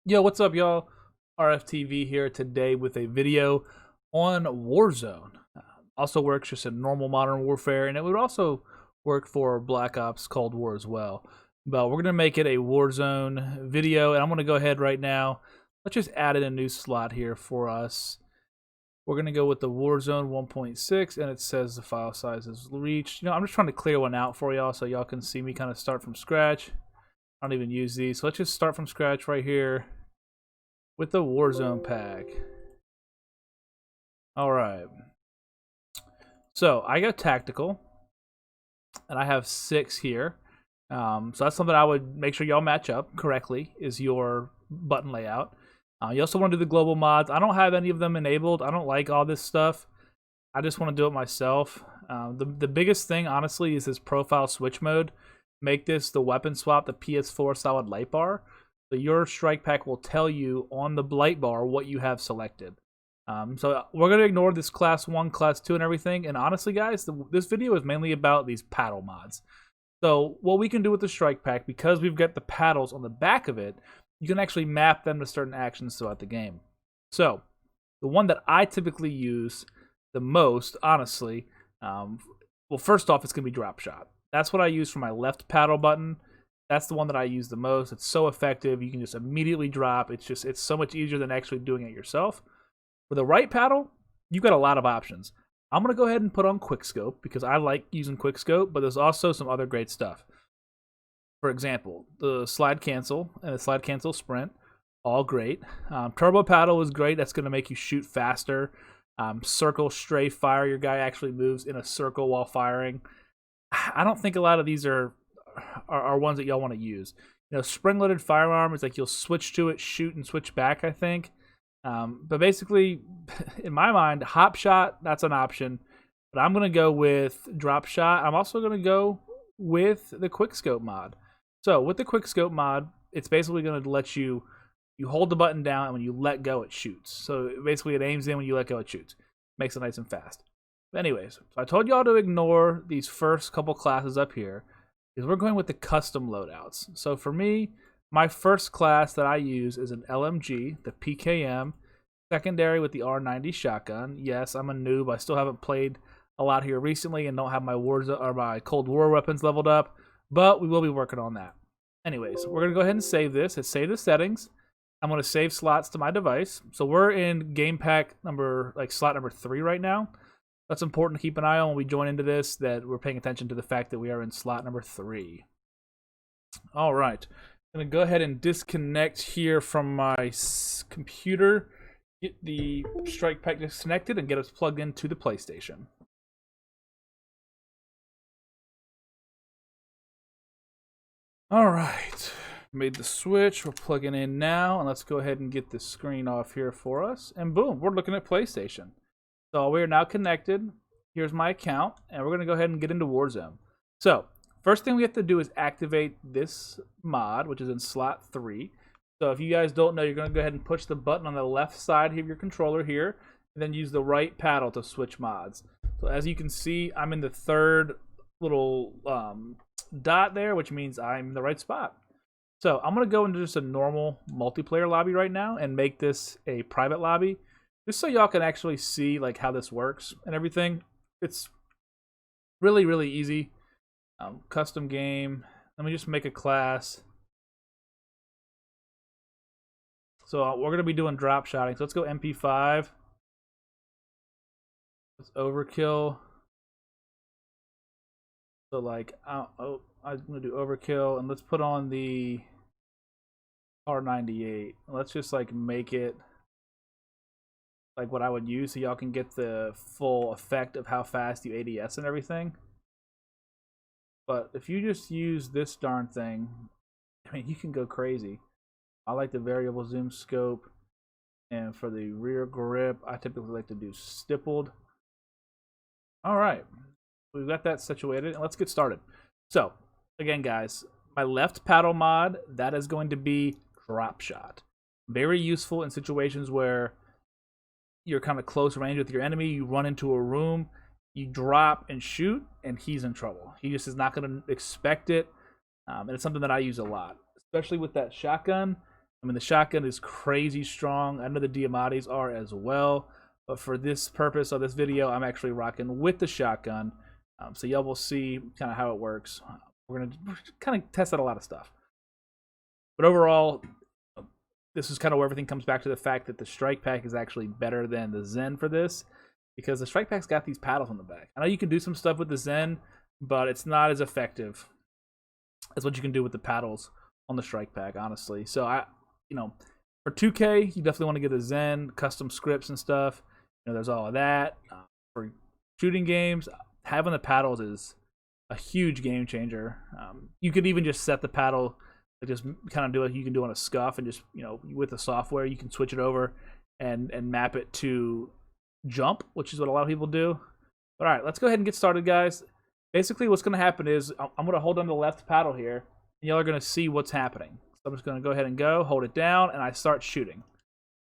Yo, what's up, y'all? RFTV here today with a video on Warzone. Also works just in normal Modern Warfare, and it would also work for Black Ops Cold War as well. But we're going to make it a Warzone video, and I'm going to go ahead right now. Let's just add in a new slot here for us. We're going to go with the Warzone 1.6, and it says the file size is reached. You know, I'm just trying to clear one out for y'all so y'all can see me kind of start from scratch. I don't even use these, so let's just start from scratch right here with the Warzone pack. Alright. So, I got tactical. And I have 6 here. So that's something I would make sure y'all match up correctly, is your button layout. You also want to do the global mods. I don't have any of them enabled. I don't like all this stuff. I just want to do it myself. The biggest thing, honestly, is this profile switch mode. Make this the weapon swap, the PS4 solid light bar. So your StrikePack will tell you on the light bar what you have selected. So we're going to ignore this class 1, class 2, and everything. And honestly, guys, this video is mainly about these paddle mods. So what we can do with the StrikePack, because we've got the paddles on the back of it, you can actually map them to certain actions throughout the game. So the one that I typically use the most, honestly, well, first off, it's going to be drop shot. That's what I use for my left paddle button. That's the one that I use the most. It's so effective. You can just immediately drop. It's so much easier than actually doing it yourself. For the right paddle, you've got a lot of options. I'm going to go ahead and put on quickscope because I like using quickscope, but there's also some other great stuff. For example, the slide cancel and the slide cancel sprint, all great. Turbo paddle is great. That's going to make you shoot faster. Circle strafe fire. Your guy actually moves in a circle while firing. I don't think a lot of these are ones that y'all want to use. You know, spring-loaded firearm is like you'll switch to it, shoot, and switch back, I think. But basically, in my mind, hop shot, that's an option. But I'm going to go with drop shot. I'm also going to go with the quickscope mod. So with the quickscope mod, it's basically going to let you hold the button down, and when you let go, it shoots. So basically, it aims in. When you let go, it shoots. Makes it nice and fast. But anyways, so I told y'all to ignore these first couple classes up here, because we're going with the custom loadouts. So for me, my first class that I use is an LMG, the Pkm, secondary with the R90 shotgun. Yes, I'm a noob. I still haven't played a lot here recently and don't have my my Cold War weapons leveled up, but we will be working on that. Anyways, we're going to go ahead and save this. Let's save the settings. I'm going to save slots to my device. So we're in game pack slot number 3 right now. That's important to keep an eye on when we join into this, that we're paying attention to the fact that we are in slot number 3. All right. I'm going to go ahead and disconnect here from my computer, get the StrikePack disconnected, and get us plugged into the PlayStation. All right. Made the switch. We're plugging in now, and let's go ahead and get the screen off here for us. And boom, we're looking at PlayStation. So we are now connected. Here's my account, and we're going to go ahead and get into Warzone. So first thing we have to do is activate this mod, which is in slot 3. So if you guys don't know, you're going to go ahead and push the button on the left side of your controller here, and then use the right paddle to switch mods. So as you can see, I'm in the third little dot there, which means I'm in the right spot. So I'm going to go into just a normal multiplayer lobby right now and make this a private lobby, just so y'all can actually see like how this works and everything. It's really, really easy. Custom game. Let me just make a class. So we're going to be doing drop shotting. So let's go MP5. Let's overkill. So like, I'm going to do overkill, and let's put on the R98. Let's just like make it like what I would use so y'all can get the full effect of how fast you ADS and everything. But if you just use this darn thing, I mean, you can go crazy. I like the variable zoom scope, and for the rear grip, I typically like to do stippled. All right, we've got that situated, and let's get started. So again, guys, my left paddle mod, that is going to be drop shot. Very useful in situations where you're kind of close range with your enemy. You run into a room, you drop and shoot, and he's in trouble. He just is not going to expect it, and it's something that I use a lot, especially with that shotgun. I mean, the shotgun is crazy strong. I know the Diamatis are as well. But for this purpose of this video, I'm actually rocking with the shotgun. So y'all will see kind of how it works. We're going to kind of test out a lot of stuff. But overall, this is kind of where everything comes back to the fact that the StrikePack is actually better than the Zen for this. Because the StrikePack's got these paddles on the back. I know you can do some stuff with the Zen, but it's not as effective as what you can do with the paddles on the StrikePack, honestly. So for 2K, you definitely want to get the Zen, custom scripts and stuff. There's all of that. For shooting games, having the paddles is a huge game changer. You could even just set the paddle to just kind of do what you can do on a scuff, and just with the software you can switch it over and map it to jump, which is what a lot of people do. But all right, let's go ahead and get started, guys. Basically, what's going to happen is I'm going to hold on the left paddle here, and y'all are going to see what's happening. So I'm just going to go ahead and hold it down, and I start shooting.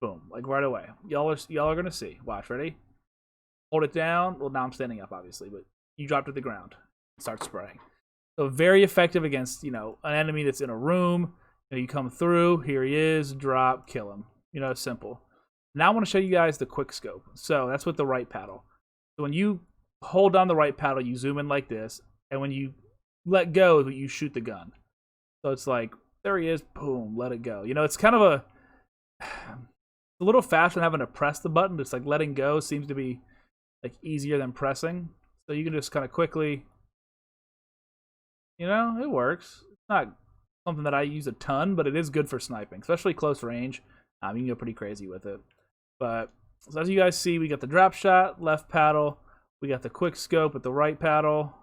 Boom, like right away. Y'all are going to see. Watch, ready? Hold it down. Well, now I'm standing up, obviously, but you drop to the ground. Start spraying. So very effective against, an enemy that's in a room. You come through, here he is, drop, kill him. Simple. Now I want to show you guys the quick scope. So that's with the right paddle. So when you hold down the right paddle, you zoom in like this, and when you let go, you shoot the gun. So it's like, there he is, boom, let it go. It's kind of a little faster than having to press the button. It's like letting go seems to be like easier than pressing. So you can just kind of quickly, it works. It's not something that I use a ton, but it is good for sniping, especially close range. You can go pretty crazy with it. But so as you guys see, we got the drop shot, left paddle. We got the quick scope with the right paddle.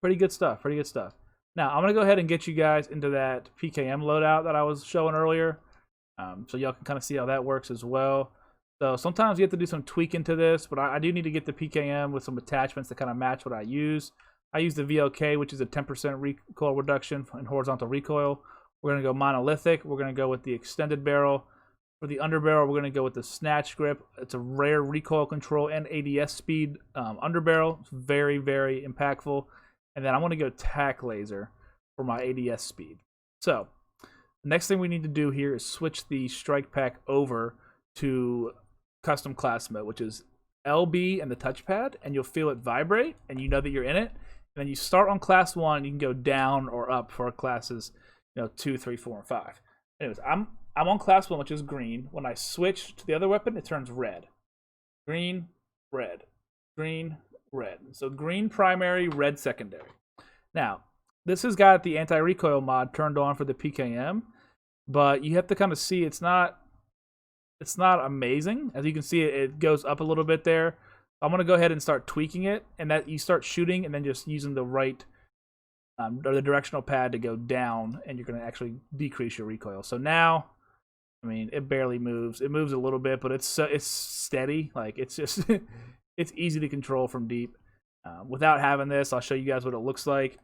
Pretty good stuff. Pretty good stuff. Now, I'm going to go ahead and get you guys into that Pkm loadout that I was showing earlier. So y'all can kind of see how that works as well. So sometimes you have to do some tweaking to this, but I do need to get the PKM with some attachments to kind of match what I use. I use the VLK, which is a 10% recoil reduction and horizontal recoil. We're going to go monolithic. We're going to go with the extended barrel. For the underbarrel, we're going to go with the snatch grip. It's a rare recoil control and ADS speed underbarrel. It's very, very impactful. And then I want to go tack laser for my ADS speed. So the next thing we need to do here is switch the StrikePack over to custom class mode, which is LB and the touchpad, and you'll feel it vibrate, and you know that you're in it. And then you start on class 1, you can go down or up for classes 2, 3, 4, and 5. Anyways, I'm on class 1, which is green. When I switch to the other weapon, it turns red. Green, red. Green, red. So green primary, red secondary. Now, this has got the anti-recoil mod turned on for the PKM, but you have to kind of see it's not amazing. As you can see, it goes up a little bit there. I'm going to go ahead and start tweaking it, and that you start shooting and then just using the right or the directional pad to go down, and you're going to actually decrease your recoil. So now, I mean, it barely moves. It moves a little bit, but it's steady. Like, it's just it's easy to control from deep. Without having this, I'll show you guys what it looks like.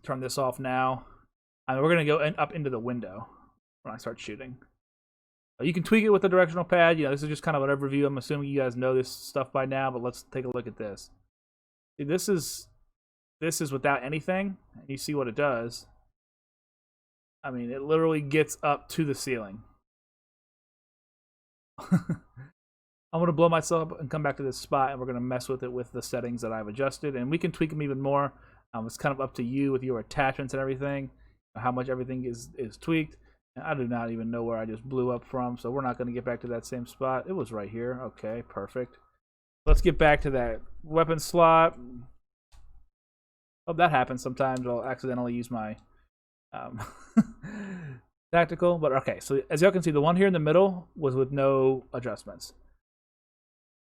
Turn this off now. We're going to go up into the window when I start shooting. You can tweak it with the directional pad. This is just kind of an overview. I'm assuming you guys know this stuff by now, but let's take a look at this. See, this is without anything. You see what it does. I mean, it literally gets up to the ceiling. I'm going to blow myself up and come back to this spot, and we're going to mess with it with the settings that I've adjusted, and we can tweak them even more. It's kind of up to you with your attachments and everything, how much everything is tweaked. And I do not even know where I just blew up from, so we're not going to get back to that same spot. It was right here. Okay, perfect. Let's get back to that weapon slot. Oh, that happens sometimes. I'll accidentally use my tactical. But okay, so as y'all can see, the one here in the middle was with no adjustments.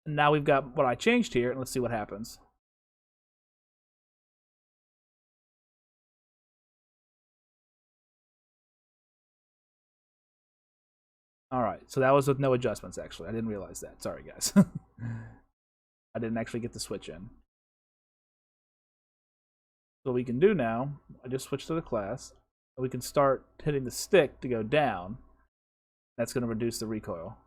And now we've got what I changed here, and let's see what happens. All right, so that was with no adjustments, actually. I didn't realize that. Sorry, guys. I didn't actually get the switch in. So what we can do now, I just switched to the class. We can start hitting the stick to go down. That's going to reduce the recoil.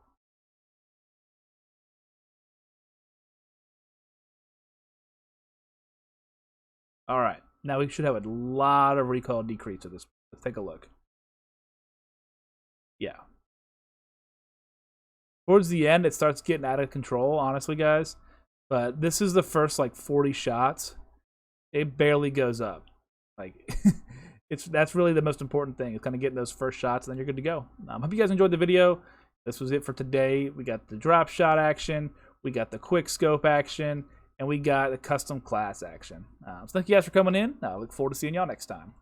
All right, Now we should have a lot of recoil decrease to this. Let's take a look. Yeah. Towards the end, it starts getting out of control, honestly, guys. But this is the first, like, 40 shots. It barely goes up. Like, that's really the most important thing. It's kind of getting those first shots, and then you're good to go. Hope you guys enjoyed the video. This was it for today. We got the drop shot action. We got the quick scope action. And we got the custom class action. So thank you guys for coming in. I look forward to seeing y'all next time.